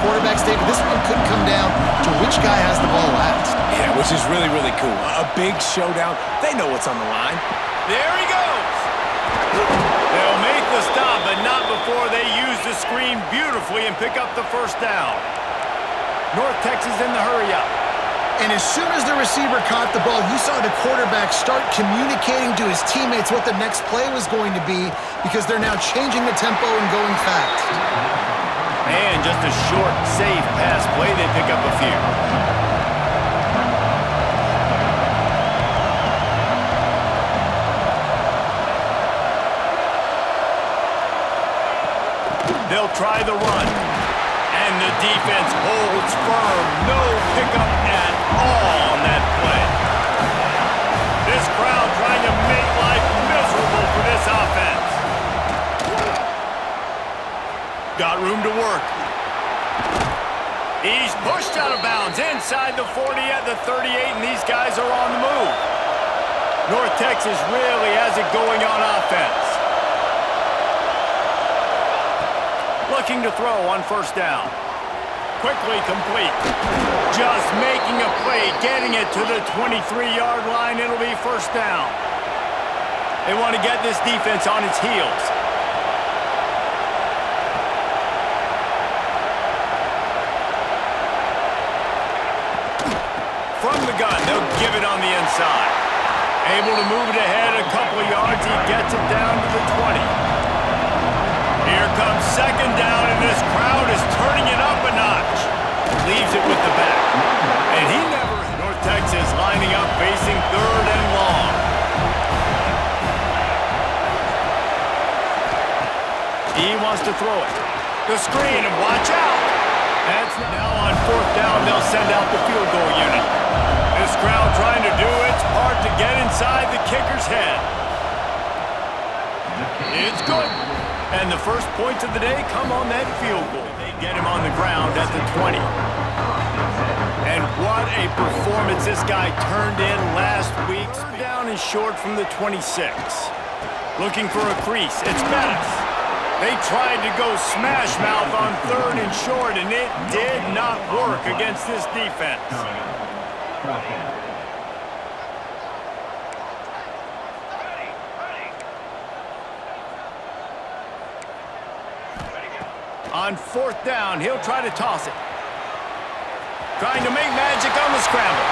quarterbacks, David, this one could come down to which guy has the ball last. Yeah, which is really, really cool. A big showdown. They know what's on the line. There he goes. They'll make the stop, but not before they use the screen beautifully and pick up the first down. North Texas in the hurry-up. And as soon as the receiver caught the ball, you saw the quarterback start communicating to his teammates what the next play was going to be because they're now changing the tempo and going fast. And just a short, safe pass play, they pick up a few. They'll try the run. And the defense holds firm. No pickup at all on that play. This crowd trying to make life miserable for this offense. Got room to work. He's pushed out of bounds inside the 40 at the 38, and these guys are on the move. North Texas really has it going on offense. Looking to throw on first down. Quickly complete. Just making a play, getting it to the 23-yard line. It'll be first down. They want to get this defense on its heels. From the gun, they'll give it on the inside. Able to move it ahead a couple of yards. He gets it down to the 20. Here comes second down, and this crowd is turning it up a notch. Leaves it with the back. And he never... North Texas lining up, facing third and long. He wants to throw it. The screen, and watch out. That's now on fourth down. They'll send out the field goal unit. This crowd trying to do its part to get inside the kicker's head. It's good. And the first points of the day come on that field goal. They get him on the ground at the 20. And what a performance this guy turned in last week. Down and short from the 26. Looking for a crease. It's Bettis. They tried to go smash mouth on third and short, and it did not work against this defense. On fourth down, he'll try to toss it. Trying to make magic on the scramble.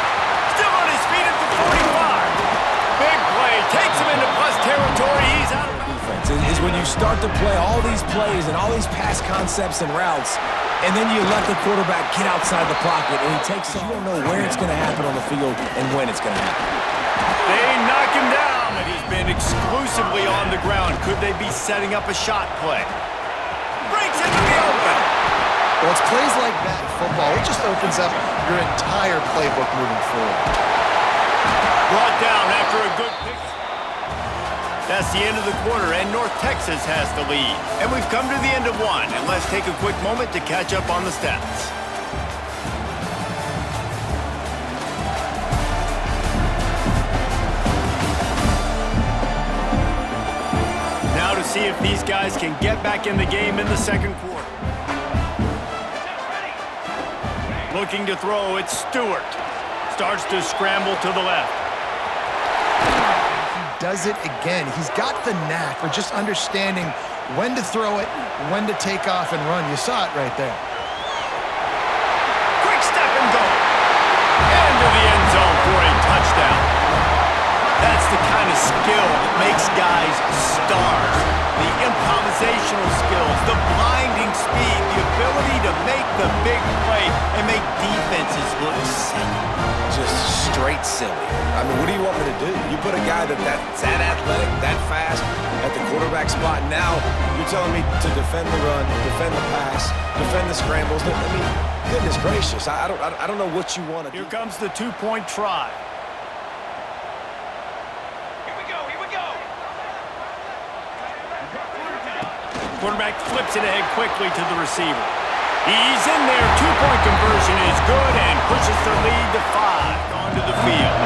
Still on his feet at the 45. Big play, takes him into plus territory. He's out of defense is when you start to play all these plays and all these pass concepts and routes, and then you let the quarterback get outside the pocket, and he takes it. You don't know where it's going to happen on the field and when it's going to happen. They knock him down, and he's been exclusively on the ground. Could they be setting up a shot play? Breaks into the open. Well, it's plays like that in football. It just opens up your entire playbook moving forward. Brought down after a good pick. That's the end of the quarter, and North Texas has the lead. And we've come to the end of one, and let's take a quick moment to catch up on the stats. Now to see if these guys can get back in the game in the second quarter. Looking to throw, it's Stewart. Starts to scramble to the left. Does it again. He's got the knack for just understanding when to throw it, when to take off and run. You saw it right there. Quick step and go. Into the end zone for a touchdown. That's the kind of skill that makes guys stars. The improvisational skills, the blinding speed, the ability to make the big play and make defenses look silly. Just straight silly. I mean, what do you want me to do? You put a guy that's that athletic, that fast, at the quarterback spot. Now you're telling me to defend the run, defend the pass, defend the scrambles. I mean, goodness gracious, I don't know what you want to do. Here comes the two-point try. Quarterback flips it ahead quickly to the receiver. He's in there. Two-point conversion is good and pushes the lead to 5 onto the field.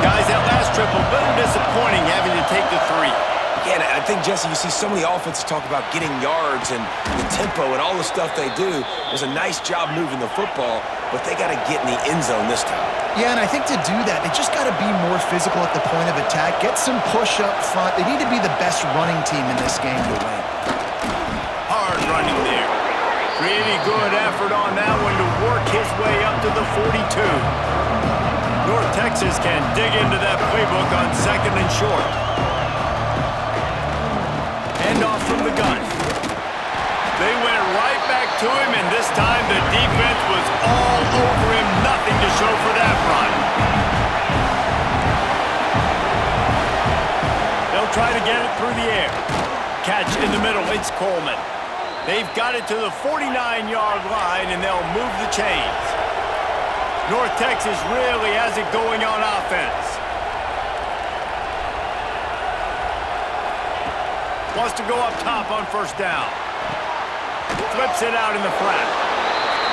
Guys, that last trip a little disappointing having to take the 3. Yeah, I think think, Jesse, you see so many offenses talk about getting yards and the tempo and all the stuff they do. There's a nice job moving the football, but they got to get in the end zone this time. Yeah, and I think to do that, they just got to be more physical at the point of attack, get some push up front. They need to be the best running team in this game to win. Hard running there. Pretty good effort on that one to work his way up to the 42. North Texas can dig into that playbook on 2nd and short. Hand off from the gun. They went right back to him, and this time the defense was all over him. Nothing to show for that run. They'll try to get it through the air. Catch in the middle. It's Coleman. They've got it to the 49-yard line, and they'll move the chains. North Texas really has it going on offense. Wants to go up top on 1st down. Flips it out in the flat.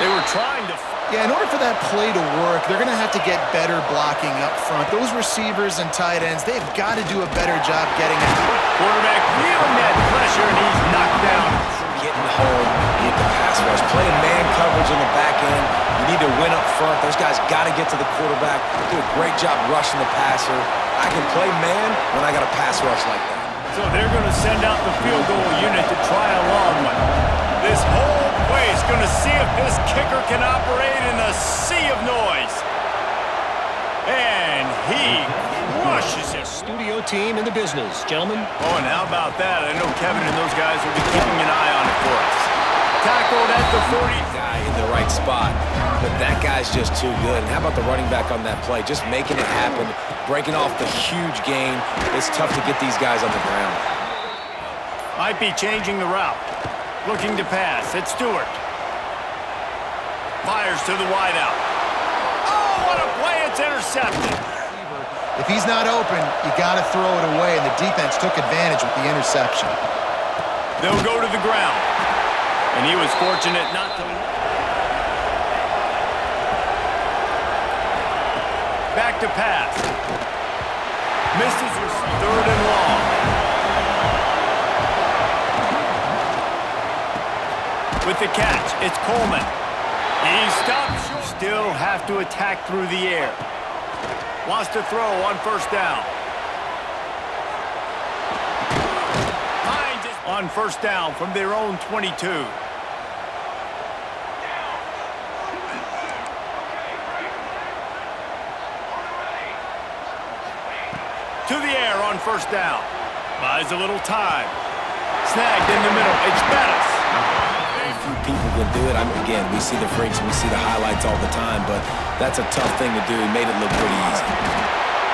They were trying to... Yeah, in order for that play to work, they're going to have to get better blocking up front. Those receivers and tight ends, they've got to do a better job getting it. Quarterback feeling that pressure, and he's knocked down. Getting home, you need the pass rush. Playing man coverage in the back end. You need to win up front. Those guys got to get to the quarterback. Do a great job rushing the passer. I can play man when I got a pass rush like that. So they're going to send out the field goal unit to try a long one. This whole play is going to see if this kicker can operate in a sea of noise. And he crushes it. Studio team in the business, gentlemen. Oh, and how about that? I know Kevin and those guys will be keeping an eye on it for us. Tackled at the 40. Guy in the right spot, but that guy's just too good. And how about the running back on that play? Just making it happen, breaking off the huge gain. It's tough to get these guys on the ground. Might be changing the route. Looking to pass. It's Stewart. Fires to the wideout. Oh, what a play. It's intercepted. If he's not open, you got to throw it away, and the defense took advantage with the interception. They'll go to the ground. And he was fortunate not to... Back to pass. Misses with 3rd and long. With the catch, it's Coleman. He stops. Still have to attack through the air. Wants to throw on 1st down. Finds it on 1st down from their own 22. To the air on 1st down. Buys a little time. Snagged in the middle. It's Bettis. Very few people can do it. Again, we see the freaks and we see the highlights all the time, but that's a tough thing to do. He made it look pretty easy.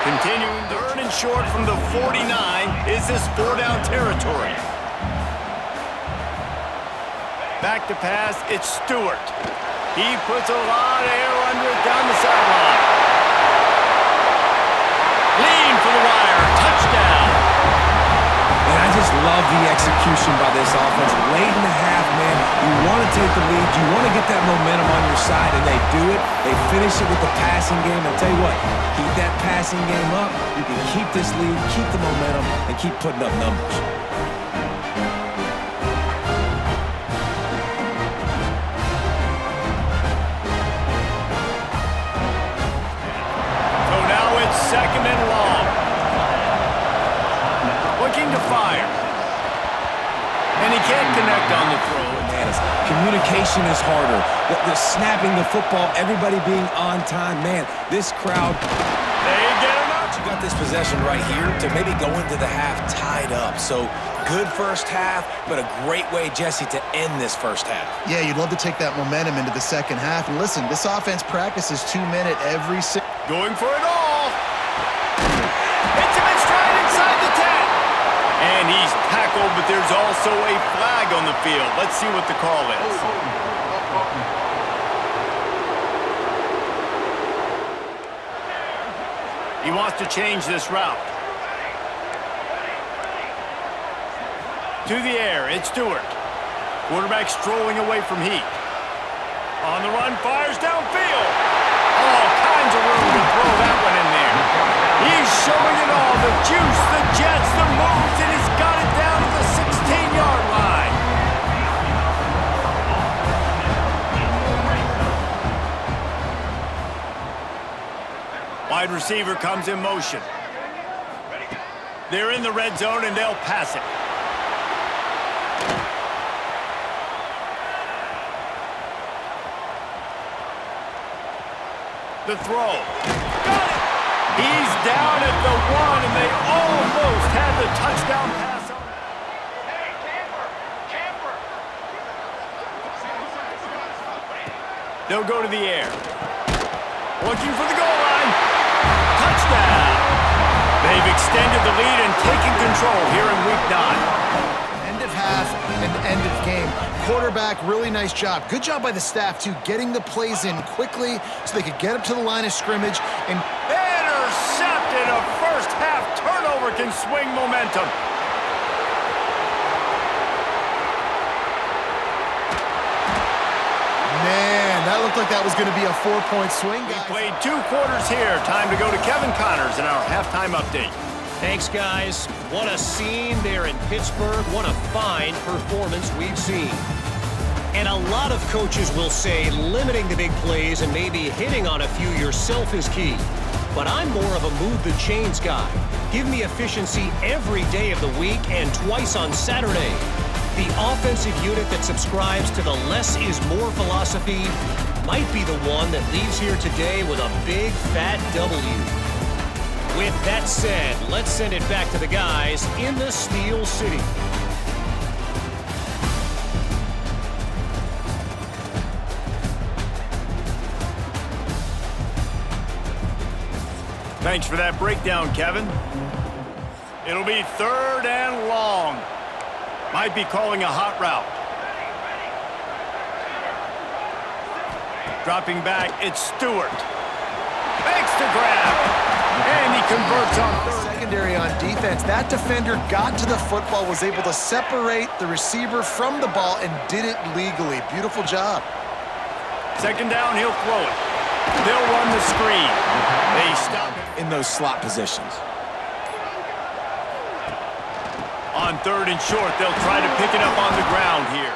Continuing 3rd and short from the 49 is this 4-down territory. Back to pass, it's Stewart. He puts a lot of air under it down the sideline. Lean for the wire, touchdown. And I just love the execution by this offense. Late in the half, man, you want to take the lead. You want to get that momentum on your side, and they do it. They finish it with the passing game. I'll tell you what, keep that passing game up. You can keep this lead, keep the momentum, and keep putting up numbers. So now it's 2nd and long. Looking to fire. And he can't connect on the throw. Communication is harder. The snapping the football, everybody being on time. Man, this crowd... They get him out. You got this possession right here to maybe go into the half tied up. So, good first half, but a great way, Jesse, to end this first half. Yeah, you'd love to take that momentum into the 2nd half. And listen, this offense practices 2-minute every... Going for it all. Hits him in stride inside the 10. And he's tackled, but there's also a flag on the field. Let's see what the call is. He wants to change this route. To the air, it's Stewart. Quarterback strolling away from heat. On the run, fires downfield. All kinds of room to throw that one in there. He's showing it all, the juice, the jets, the moves, and he's got it down receiver comes in motion. They're in the red zone, and they'll pass it. The throw. Got it! He's down at the 1, and they almost had the touchdown pass on. Hey, camper! They'll go to the air. Looking for the goal line. Touchdown! They've extended the lead and taken control here in Week 9. End of half and end of game. Quarterback, really nice job. Good job by the staff, too, getting the plays in quickly so they could get up to the line of scrimmage. And intercepted. A first-half turnover can swing momentum. man, that looked like that was going to be a 4-point swing, We guys. played 2 quarters here. Time to go to Kevin Connors in our halftime update. Thanks, guys. What a scene there in Pittsburgh. What a fine performance we've seen. And a lot of coaches will say limiting the big plays and maybe hitting on a few yourself is key. But I'm more of a move the chains guy. Give me efficiency every day of the week and twice on Saturday. The offensive unit that subscribes to the less is more philosophy might be the one that leaves here today with a big fat W. With that said, let's send it back to the guys in the Steel City. Thanks for that breakdown, Kevin. It'll be 3rd and long. Might be calling a hot route. Dropping back, it's Stewart. Makes the grab. And he converts on 3rd. Secondary on defense. That defender got to the football, was able to separate the receiver from the ball, and did it legally. Beautiful job. 2nd down, he'll throw it. They'll run the screen. They stop it. In those slot positions. On 3rd and short, they'll try to pick it up on the ground here.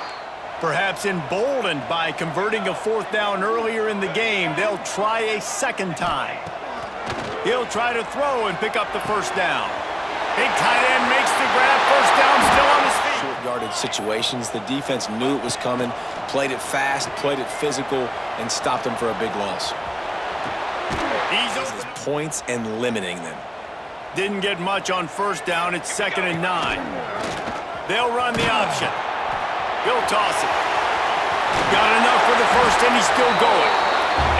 Perhaps emboldened by converting a 4th down earlier in the game, they'll try a 2nd time. He'll try to throw and pick up the 1st down. Big tight end makes the grab. 1st down, still on his feet. Short yardage situations. The defense knew it was coming, played it fast, played it physical, and stopped them for a big loss. He's over. Points and limiting them. Didn't get much on 1st down. It's 2nd and 9. They'll run the option. He'll toss it. Got enough for the 1st, and he's still going.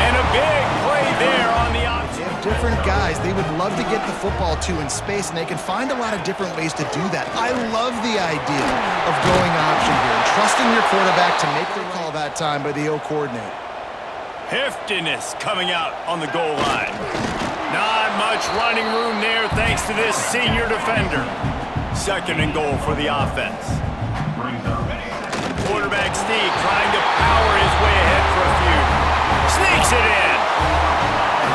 And a big play there on the option. Different guys, they would love to get the football to in space, and they can find a lot of different ways to do that. I love the idea of going option here and trusting your quarterback to make the call that time by the O coordinator. Heftiness coming out on the goal line. Not much running room there thanks to this senior defender. 2nd and goal for the offense. Quarterback Steve trying to power his way ahead for a few. Sneaks it in.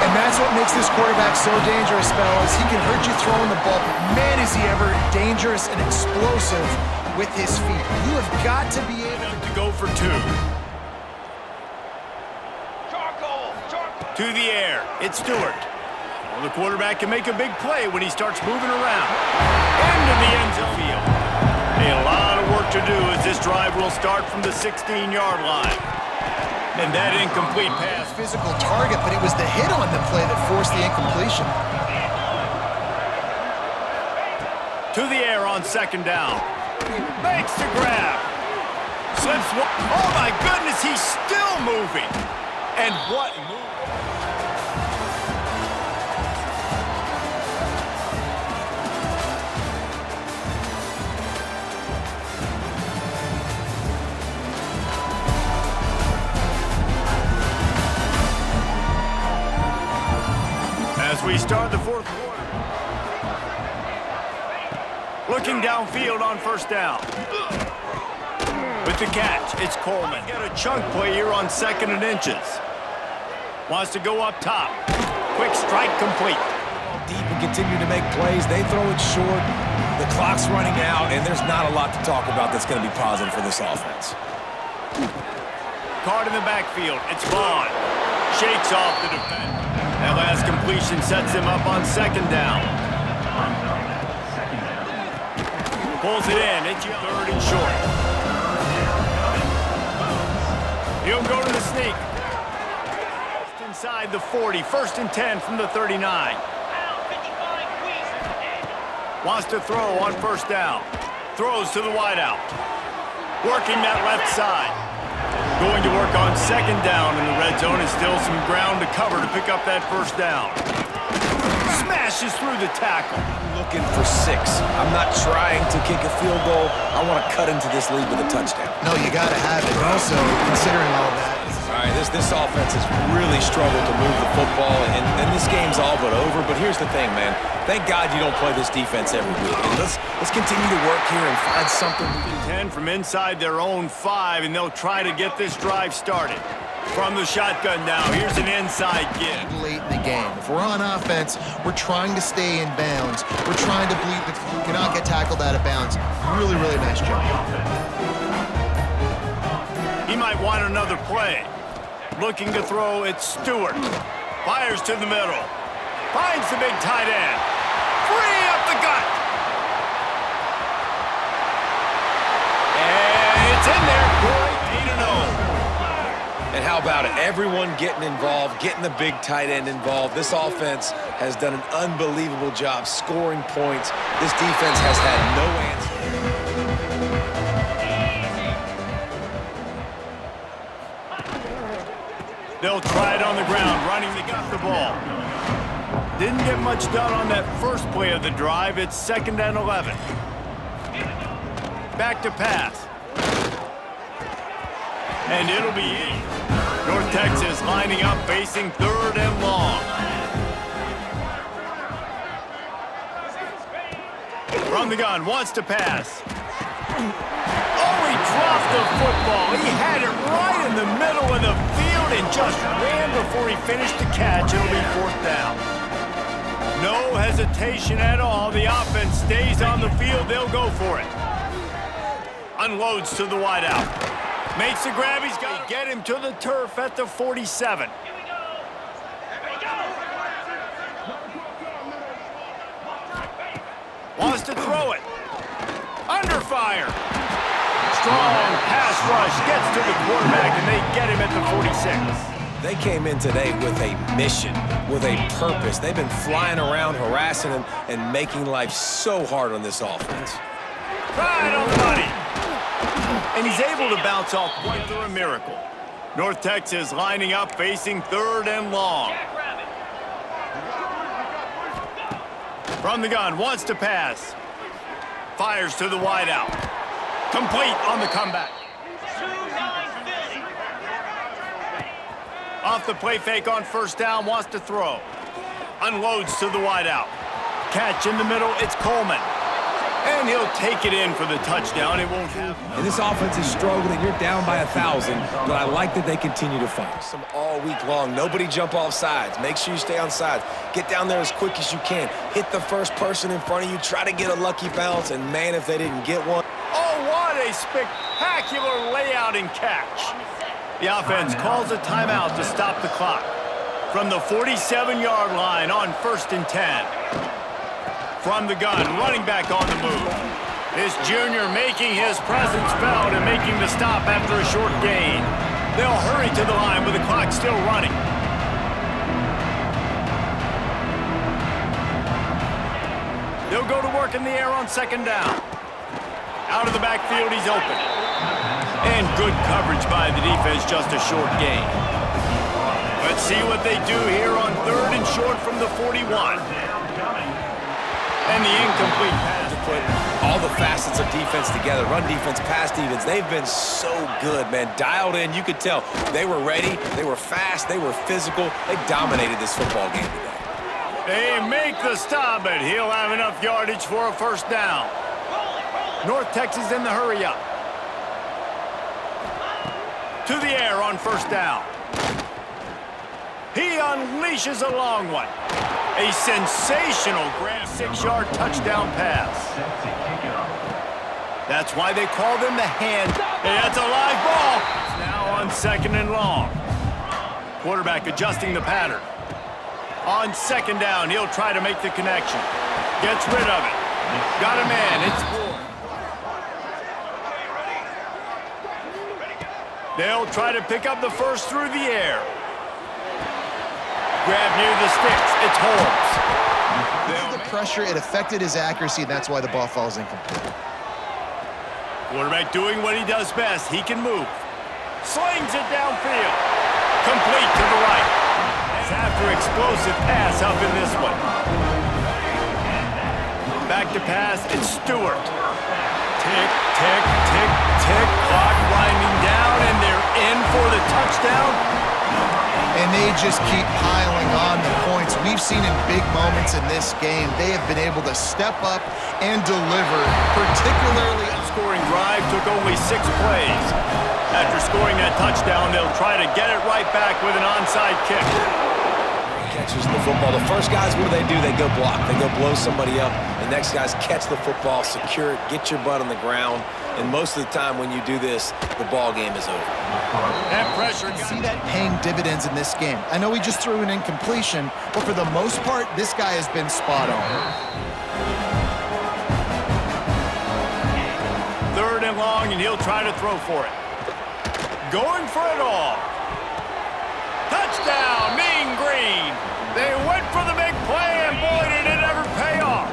And that's what makes this quarterback so dangerous, fellas. He can hurt you throwing the ball, but man, is he ever dangerous and explosive with his feet. You have got to be able to go for 2. To the air. It's Stewart. Well, the quarterback can make a big play when he starts moving around. Into the end zone field. A lot of work to do as this drive will start from the 16-yard line. And that incomplete pass. physical target, but it was the hit on the play that forced the incompletion. To the air on 2nd down. Makes the grab. Slips one. Oh my goodness, he's still moving. And what move? As we start the 4th quarter. Looking downfield on 1st down. With the catch, it's Coleman. Got a chunk play here on 2nd and inches. Wants to go up top. Quick strike complete. Deep and continue to make plays. They throw it short. The clock's running out, and there's not a lot to talk about that's going to be positive for this offense. Card in the backfield. It's Vaughn. Shakes off the defender. That last completion sets him up on second down. Pulls it in. It's third and short. He'll go to the sneak. Inside the 40. First and 10 from the 39. Wants to throw on first down. Throws to the wideout. Working that left side. Going to work on second down in the red zone, and still some ground to cover to pick up that first down. Smashes through the tackle. Looking for 6. I'm not trying to kick a field goal. I want to cut into this lead with a touchdown. No, you got to have it. And also, considering all that. All right, this offense has really struggled to move the football, and this game's all but over. But here's the thing, man. Thank God you don't play this defense every week. And let's continue to work here and find something. 10 from inside their own 5, and they'll try to get this drive started. From the shotgun now, here's an inside give. Late in the game. If we're on offense, we're trying to stay in bounds. We're trying to bleed the cannot get tackled out of bounds. Really, really nice job. He might want another play. Looking to throw, it's Stewart. Fires to the middle. Finds the big tight end. Free up the gut. And it's in there. 8-0. And how about it? Everyone getting involved, getting the big tight end involved. This offense has done an unbelievable job scoring points. This defense has had no answer. They'll try it on the ground, running to get the ball. Didn't get much done on that first play of the drive. It's 2nd and 11. Back to pass. And it'll be easy. North Texas lining up, facing 3rd and long. From the gun, wants to pass. Oh, he dropped the football. He had it right in the middle of the field and just ran before he finished the catch. It'll be 4th down. No hesitation at all. The offense stays on the field. They'll go for it. Unloads to the wideout. Makes the grab. He's got to get him to the turf at the 47. Wants to throw it. Under fire. Strong pass rush. Gets to the quarterback, and they get him at the 46. They came in today with a mission, with a purpose. They've been flying around, harassing him, and making life so hard on this offense. Right on the money. And he's able to bounce off quite through a miracle. North Texas lining up, facing 3rd and long. From the gun, wants to pass. Fires to the wideout. Complete on the comeback. Off the play fake on first down, wants to throw. Unloads to the wideout. Catch in the middle, it's Coleman. And he'll take it in for the touchdown. It won't happen. And this offense is struggling. You're down by 1,000, but I like that they continue to fight. Some all week long. Nobody jump off sides. Make sure you stay on sides. Get down there as quick as you can. Hit the first person in front of you. Try to get a lucky bounce. And, man, if they didn't get one. Oh, what a spectacular layout and catch. The offense calls a timeout to stop the clock. From the 47-yard line on 1st and 10. From the gun, running back on the move. This junior making his presence felt and making the stop after a short gain. They'll hurry to the line with the clock still running. They'll go to work in the air on 2nd down. Out of the backfield, he's open. And good coverage by the defense, just a short gain. Let's see what they do here on 3rd and short from the 41. And the incomplete pass. To put all the facets of defense together, run defense, pass defense, they've been so good, man. Dialed in, you could tell. They were ready, they were fast, they were physical. They dominated this football game today. They make the stop, but he'll have enough yardage for a 1st down. North Texas in the hurry-up. To the air on 1st down. He unleashes a long one. A sensational grab 6-yard touchdown pass. That's why they call them the hand. Hey, that's a live ball. It's now on 2nd and long. Quarterback adjusting the pattern. On second down, he'll try to make the connection. Gets rid of it. Got a man. It's 4. They'll try to pick up the first through the air. Grab near the sticks. It's Holmes. The pressure, it affected his accuracy, and that's why the ball falls incomplete. Quarterback doing what he does best. He can move. Slings it downfield. Complete to the right. It's after explosive pass up in this one. Back to pass. It's Stewart. Tick, tick, tick, tick. Clock winding down, and they're in for the touchdown. And they just keep piling on the points. We've seen in big moments in this game, they have been able to step up and deliver, particularly Scoring drive took only 6 plays. After scoring that touchdown, they'll try to get it right back with an onside kick. Catches the football. The first guys, what do? They go block. They go blow somebody up. The next guys catch the football, secure it, get your butt on the ground. And most of the time when you do this, the ball game is over. And pressure. see that paying dividends in this game. I know he just threw an incompletion, but for the most part, this guy has been spot on. 3rd and long, and he'll try to throw for it. Going for it all. Touchdown, Mean Green. They went for the big play, and boy, did it ever pay off.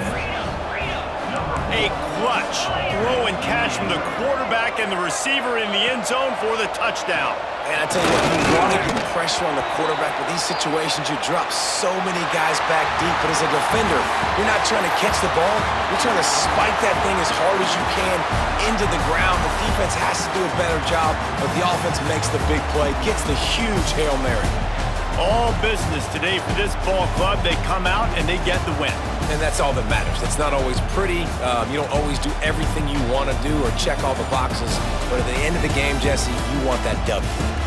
A clutch throw and catch from the quarterback and the receiver in the end zone for the touchdown. And I tell you what, you want to get pressure on the quarterback. With these situations, you drop so many guys back deep. But as a defender, you're not trying to catch the ball. You're trying to spike that thing as hard as you can into the ground. The defense has to do a better job, but the offense makes the big play, gets the huge Hail Mary. All business today for this ball club. They come out and they get the win. And that's all that matters. It's not always pretty. You don't always do everything you want to do or check all the boxes. But at the end of the game, Jesse, you want that W.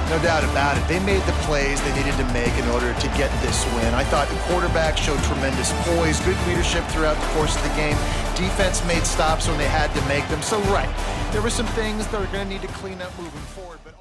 No doubt about it. They made the plays they needed to make in order to get this win. I thought the quarterback showed tremendous poise, good leadership throughout the course of the game. Defense made stops when they had to make them. So, right, there were some things that are going to need to clean up moving forward. But